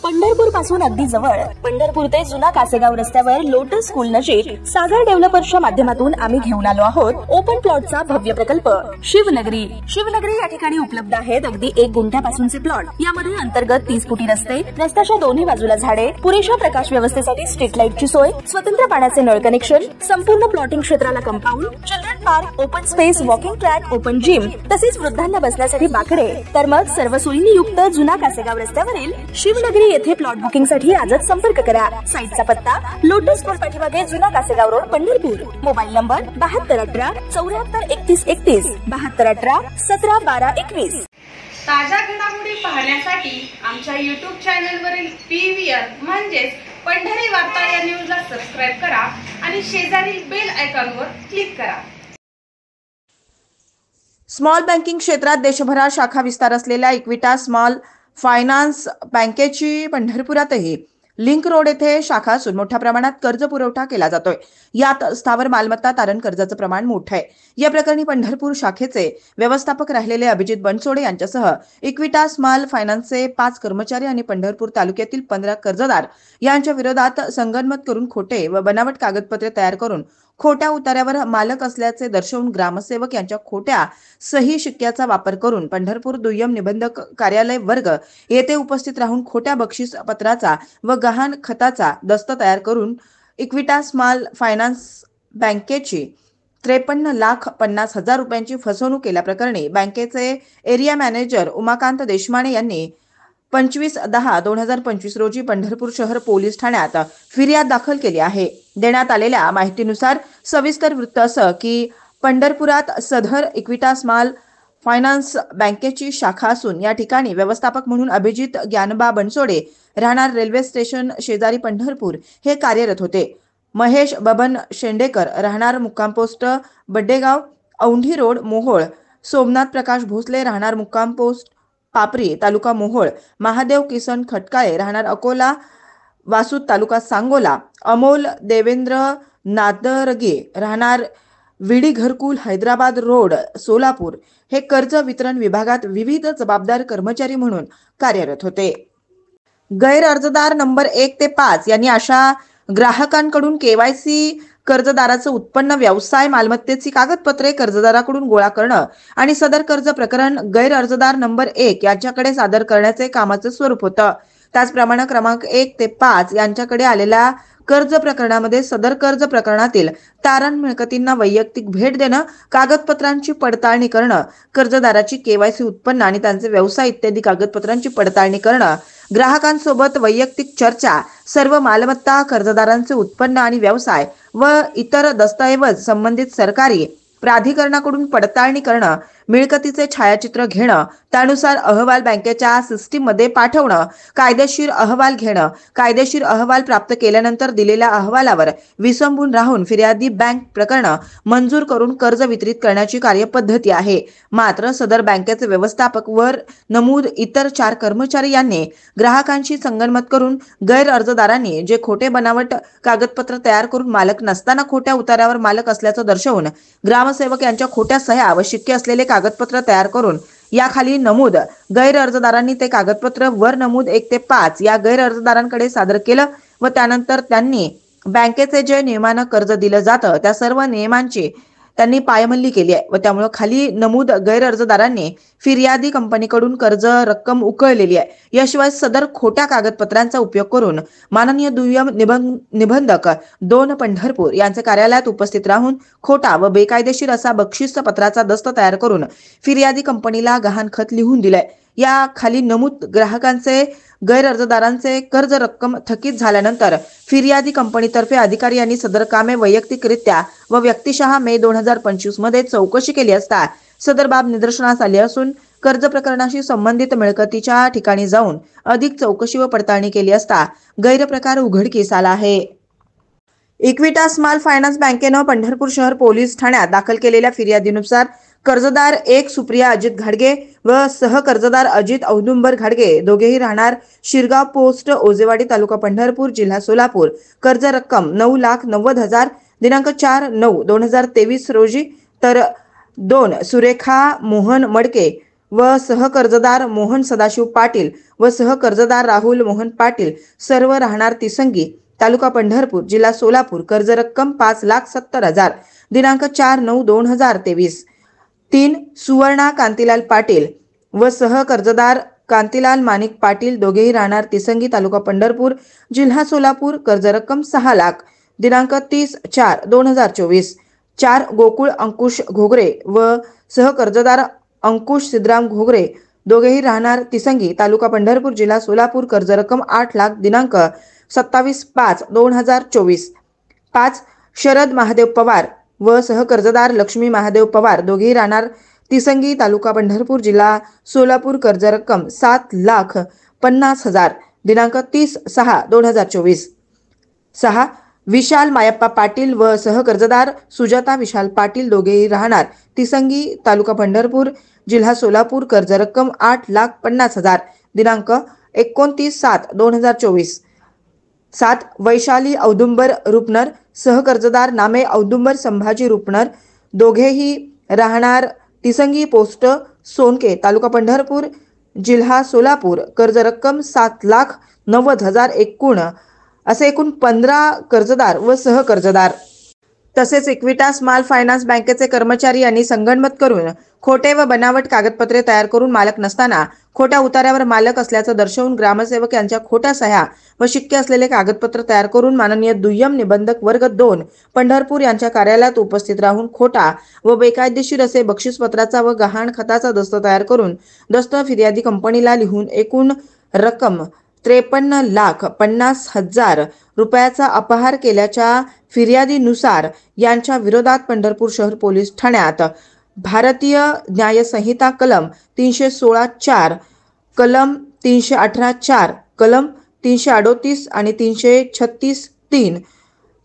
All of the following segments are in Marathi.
पंढरपूर पासून अगदी जवळ पंढरपूर ते जुना कासेगाव रस्त्यावर लोटस स्कूल नजीक सागर डेव्हलपर्सच्या माध्यमातून आम्ही घेऊन आलो आहोत ओपन प्लॉटचा भव्य प्रकल्प शिवनगरी। या ठिकाणी उपलब्ध आहेत अगदी 1 गुंठ्यापासूनचे प्लॉट। यामध्ये अंतर्गत 30 फुटी रस्ते, रस्त्याच्या दोन्ही बाजूला झाडे, पुरेशा प्रकाश व्यवस्थेसाठी स्ट्रीट लाईटची सोय, स्वतंत्र पाण्याचे नळ कनेक्शन, संपूर्ण प्लॉटिंग क्षेत्राला compound, children park, open space, walking track, open gym, तसेच वृद्धांना बसण्यासाठी बाकडे। तर मग सर्व सोयींनी युक्त जुना कासेगाव रस्त्यावरील शिवनगरी येथे प्लॉट बुकिंग साठी आजच संपर्क करा। साइटचा पत्ता लोटस स्कूल पाठीमागे जुना Kasegaon road Pandharpur. Mobile number 7218 743131 7218 171221। ताज्या घडामोडी पाहण्यासाठी आमच्या YouTube चॅनलवरील PVR म्हणजेच पंढरी वार्ता या न्यूजला सबस्क्राइब करा आणि शेजारील बेल आयकॉनवर क्लिक करा। स्मॉल बँकिंग क्षेत्रात देशभरात शाखा विस्तार असलेल्या इक्विटा स्मॉल फायनान्स बँकेची पंढरपुरातही लिंक रोड येथे शाखा असून मोठ्या प्रमाणात कर्ज पुरवठा केला जातोय। यात स्थावर मालमत्ता तारण कर्जाचं प्रमाण मोठं आहे। या प्रकरणी पंढरपूर शाखेचे व्यवस्थापक राहिलेले अभिजित बनसोडे यांच्यासह इक्विटा स्मॉल फायनान्सचे 5 कर्मचारी आणि पंढरपूर तालुक्यातील 15 कर्जदार यांच्या विरोधात संगनमत करून खोटे व बनावट कागदपत्रे तयार करून खोट्या उतार्यावर मालक असल्याचे दर्शवून ग्रामसेवक यांच्या खोट्या सही शिक्क्याचा वापर करून पंढरपूर दुय्यम निबंधक कार्यालय वर्ग येथे उपस्थित राहून खोट्या बक्षीस पत्राचा व गहाण खताचा दस्त तयार करून इक्विटा स्मॉल फायनान्स बँकेची 53,50,000 रुपयांची फसवणूक केल्याप्रकरणी बँकेचे एरिया मॅनेजर उमाकांत देशमाने यांनी 25/10/2025 रोजी पंढरपूर शहर पोलीस ठाण्यात फिर्याद दाखल केली आहे। देण्यात आलेल्या माहितीनुसार सविस्तर वृत्त असं की पंढरपुरात सदर इक्विटा स्मॉल फायनान्स बँकेची शाखा असून या ठिकाणी व्यवस्थापक म्हणून अभिजित ज्ञानबा बनसोडे राहणार रेल्वे स्टेशन शेजारी पंढरपूर हे कार्यरत होते। महेश बबन शेंडेकर राहणार मुक्काम पोस्ट बड्डेगाव औंढी रोड मोहोळ, सोमनाथ प्रकाश भोसले राहणार मुक्काम पोस्ट पापरी तालुका मोहोळ, महादेव किसन खटकाळे राहणार अकोला वासूद तालुका सांगोला, अमोल देवेंद्र नादरगे राहणार विडी घरकुल हैदराबाद रोड सोलापूर हे कर्ज वितरण विभागात विविध जबाबदार कर्मचारी म्हणून कार्यरत होते। गैर अर्जदार नंबर 1 ते 5 यांनी अशा ग्राहकांकडून KYC कर्जदाराचं उत्पन्न, व्यवसाय, मालमत्तेची कागदपत्रे कर्जदाराकडून गोळा करणं आणि सदर कर्ज प्रकरण गैर अर्जदार नंबर 1 यांच्याकडे सादर करण्याचे कामाचं स्वरूप होतं। त्याचप्रमाणे क्रमांक 1 ते 5 यांच्याकडे आलेल्या कर्ज प्रकरणामध्ये सदर कर्ज प्रकरणातील तारण मिळकतींना वैयक्तिक भेट देणं, कागदपत्रांची पडताळणी करणं, कर्जदाराची KYC उत्पन्न आणि त्यांचे व्यवसाय इत्यादी कागदपत्रांची पडताळणी करणं, ग्राहकांसोबत वैयक्तिक चर्चा, सर्व मालमत्ता, कर्जदारांचे उत्पन्न आणि व्यवसाय व इतर दस्तऐवज संबंधित सरकारी प्राधिकरणाकडून पडताळणी करणं, मिळकतीचे छायाचित्र घेणं, त्यानुसार अहवाल बँकेच्या सिस्टीममध्ये पाठवणं, कायदेशीर अहवाल घेणं, कायदेशीर अहवाल प्राप्त केल्यानंतर दिलेल्या अहवालावर विसंबून राहून फिर्यादी बँक प्रकरण मंजूर करून कर्ज वितरित करण्याची कार्यपद्धती आहे। मात्र सदर बँकेचे व्यवस्थापक वर नमूद इतर 4 कर्मचारी यांनी ग्राहकांशी संगनमत करून गैर अर्जदारांनी जे खोटे बनावट कागदपत्र तयार करून मालक नसताना खोट्या उतार्यावर मालक असल्याचं दर्शवून ग्रामसेवक यांच्या खोट्या सह्या व शिक्के असलेले कागदपत्र तयार करून याखाली नमूद गैर अर्जदारांनी ते कागदपत्र वर नमूद 1 ते 5 या गैर अर्जदारांकडे सादर केलं व त्यानंतर त्यांनी बँकेचे जे नियमानं कर्ज दिलं जातं त्या सर्व नियमांची त्यांनी पायमल्ली केली आहे व त्यामुळे खाली नमूद गैर अर्जदारांनी फिर्यादी कंपनीकडून कर्ज रक्कम उकळलेली आहे। याशिवाय सदर खोट्या कागदपत्रांचा उपयोग करून माननीय दुय्यम निबंधक 2 पंढरपूर यांचे कार्यालयात उपस्थित राहून खोटा व बेकायदेशीर असा बक्षीस पत्राचा दस्त तयार करून फिर्यादी कंपनीला गहाण खत लिहून दिलंय। या खाली नमूद ग्राहकांचे गैर अर्जदारांचे कर्ज रक्कम थकीत झाल्यानंतर फिर्यादी कंपनीतर्फे अधिकारी यांनी सदर कामे वैयक्तिकरित्या व व्यक्तिशः मे 2025 मध्ये चौकशी केली असता सदर बाब निदर्शनास आली असून कर्ज प्रकरणाशी संबंधित मिळकतीच्या ठिकाणी जाऊन अधिक चौकशी व पडताळणी केली असता गैरप्रकार उघडकीस आला आहे। इक्विटा स्मॉल फायनान्स बँकेनं पंढरपूर शहर पोलीस ठाण्यात दाखल केलेल्या फिर्यादीनुसार कर्जदार 1 सुप्रिया अजित घाडगे व सहकर्जदार अजित औदुंबर घाडगे दोघेही राहणार शिरगाव पोस्ट ओजेवाडी तालुका पंढरपूर जिल्हा सोलापूर, कर्ज रक्कम 9,90,000 दिनांक 4/9/2023 रोजी, तर 2 सुरेखा मोहन मडके व सहकर्जदार मोहन सदाशिव पाटील व सहकर्जदार राहुल मोहन पाटील सर्व राहणार तिसंगी तालुका पंढरपूर जिल्हा सोलापूर कर्ज रक्कम 5,70,000 दिनांक 4/9/2023. 3 सुवर्णा कांतीलाल पाटील व सहकर्जदार कांतीलाल माणिक पाटील दोघेही राहणार तिसंगी तालुका पंढरपूर जिल्हा सोलापूर कर्ज रक्कम 6 लाख दिनांक 30/4/2024. 4 गोकुळ अंकुश घोगरे व सहकर्जदार अंकुश सिद्धराम घोगरे दोघेही राहणार तिसंगी तालुका पंढरपूर जिल्हा सोलापूर कर्ज रक्कम 8 लाख दिनांक 27/5/2024. 5 शरद महादेव पवार व सहकर्जदार लक्ष्मी महादेव पवार दोघेही राहणार तिसंगी तालुका पंढरपूर जिल्हा सोलापूर कर्ज रक्कम 7,50,000 दिनांक 30/6/2024. 6 विशाल मायप्पा पाटील व सहकर्जदार सुजाता विशाल पाटील दोघेही राहणार तिसंगी तालुका पंढरपूर जिल्हा सोलापूर कर्ज रक्कम 8,50,000 दिनांक 29/7/2024. 7 वैशाली औदुंबर रुपनर सहकर्जदार नामे औदुंबर संभाजी रुपनर दोघेही राहणार तिसंगी पोस्ट सोनके तालुका पंढरपूर जिल्हा सोलापूर कर्ज रक्कम 7,90,000 असे एकूण 15 कर्जदार व सहकर्जदार. तसेच इक्विटास स्मॉल फायनान्स बँकेचे कर्मचारी यांनी संगनमत करून खोटे व बनावट कागदपत्रे तयार करून मालक नसताना खोट्या उतार्यावर मालक असल्याचं दर्शवून ग्रामसेवक यांच्या खोट्या सह्या व शिक्के असलेले कागदपत्र तयार करून माननीय दुय्यम निबंधक वर्ग 2 पंढरपूर यांच्या कार्यालयात उपस्थित राहून खोटा व बेकायदेशीर असे बक्षीसपत्राचा व गहाण खताचा दस्त तयार करून दस्त फिर्यादी कंपनीला लिहून एकूण रक्कम 53,50,000 रुपयाचा अपहार केल्याच्या फिर्यादीनुसार यांच्या विरोधात पंढरपूर शहर पोलीस ठाण्यात भारतीय न्याय संहिता कलम 316(4), कलम 318(4), कलम 338 आणि 336(3),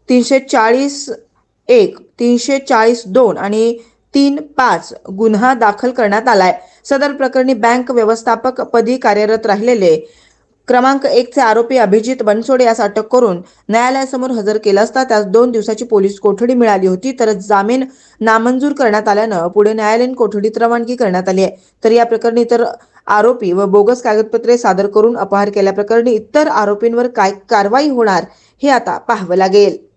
340(1), 340(2) आणि 3(5) गुन्हा दाखल करण्यात आलाय. सदर प्रकरणी बँक व्यवस्थापक पदी कार्यरत राहिलेले क्रमांक 1 चे आरोपी अभिजित बनसोडे यास अटक करून न्यायालयासमोर हजर केला असता त्यास 2 दिवसाची पोलीस कोठडी मिळाली होती. तर जामीन नामंजूर करण्यात आल्यानं पुढे न्यायालयीन कोठडीत रवानगी करण्यात आली आहे. तर या प्रकरणी इतर आरोपी व बोगस कागदपत्रे सादर करून अपहार केल्याप्रकरणी इतर आरोपींवर काय कारवाई होणार हे आता पाहावं लागेल.